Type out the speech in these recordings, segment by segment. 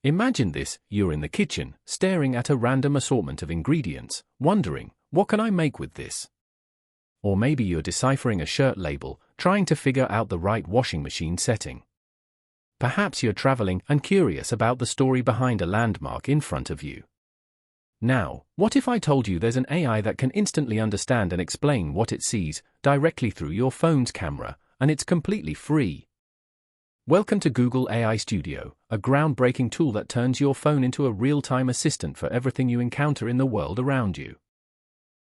Imagine this: you're in the kitchen, staring at a random assortment of ingredients, wondering, what can I make with this? Or maybe you're deciphering a shirt label, trying to figure out the right washing machine setting. Perhaps you're traveling and curious about the story behind a landmark in front of you. Now, what if I told you there's an AI that can instantly understand and explain what it sees directly through your phone's camera, and it's completely free? Welcome to Google AI Studio, a groundbreaking tool that turns your phone into a real-time assistant for everything you encounter in the world around you.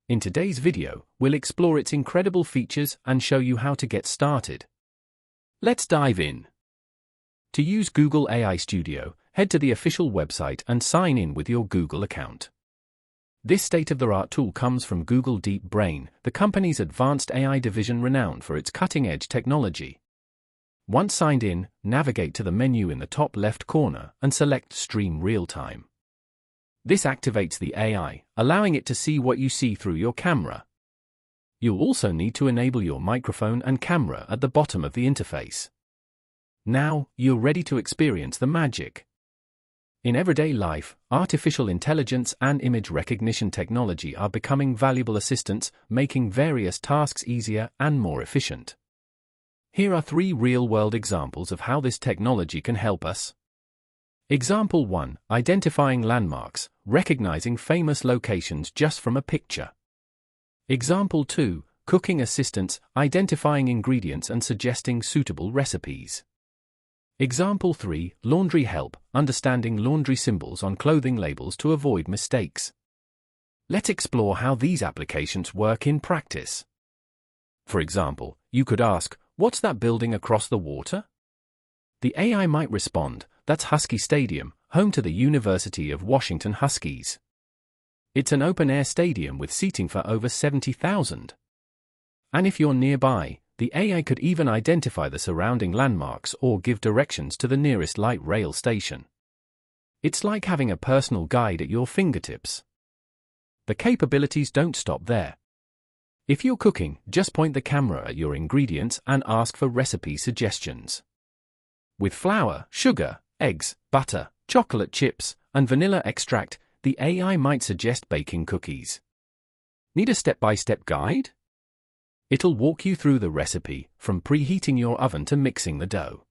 In today's video, we'll explore its incredible features and show you how to get started. Let's dive in. To use Google AI Studio, head to the official website and sign in with your Google account. This state-of-the-art tool comes from Google Deep Brain, the company's advanced AI division renowned for its cutting-edge technology. Once signed in, navigate to the menu in the top left corner and select Stream Real-Time. This activates the AI, allowing it to see what you see through your camera. You'll also need to enable your microphone and camera at the bottom of the interface. Now, you're ready to experience the magic. In everyday life, artificial intelligence and image recognition technology are becoming valuable assistants, making various tasks easier and more efficient. Here are 3 real-world examples of how this technology can help us. Example 1. Identifying landmarks, recognizing famous locations just from a picture. Example 2. Cooking assistance, identifying ingredients and suggesting suitable recipes. Example 3. Laundry help, understanding laundry symbols on clothing labels to avoid mistakes. Let's explore how these applications work in practice. For example, you could ask, "What's that building across the water?" The AI might respond, "That's Husky Stadium, home to the University of Washington Huskies. It's an open-air stadium with seating for over 70,000. And if you're nearby, the AI could even identify the surrounding landmarks or give directions to the nearest light rail station. It's like having a personal guide at your fingertips. The capabilities don't stop there. If you're cooking, just point the camera at your ingredients and ask for recipe suggestions. With flour, sugar, eggs, butter, chocolate chips, and vanilla extract, the AI might suggest baking cookies. Need a step-by-step guide? It'll walk you through the recipe, from preheating your oven to mixing the dough.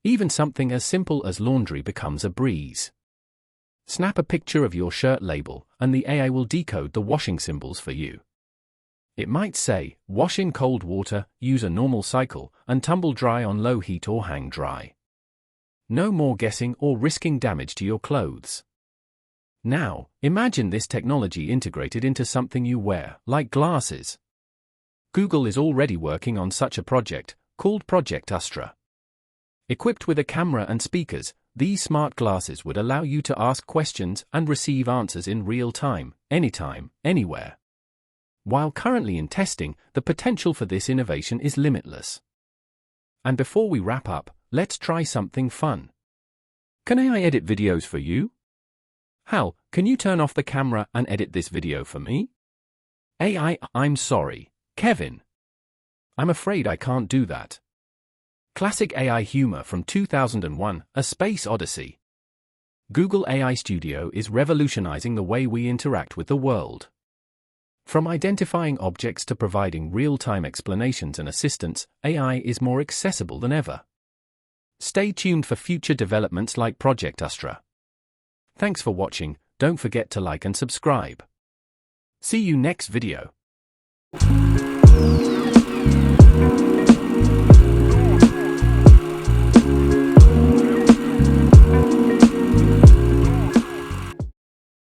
Even something as simple as laundry becomes a breeze. Snap a picture of your shirt label, and the AI will decode the washing symbols for you. It might say, "Wash in cold water, use a normal cycle, and tumble dry on low heat or hang dry." No more guessing or risking damage to your clothes. Now, imagine this technology integrated into something you wear, like glasses. Google is already working on such a project, called Project Astra. Equipped with a camera and speakers, these smart glasses would allow you to ask questions and receive answers in real time, anytime, anywhere. While currently in testing, the potential for this innovation is limitless. And before we wrap up, let's try something fun. Can AI edit videos for you? Hal, can you turn off the camera and edit this video for me? AI, I'm sorry, Kevin. I'm afraid I can't do that. Classic AI humor from 2001, A Space Odyssey. Google AI Studio is revolutionizing the way we interact with the world. From identifying objects to providing real-time explanations and assistance, AI is more accessible than ever. Stay tuned for future developments like Project Astra. Thanks for watching. Don't forget to like and subscribe. See you next video.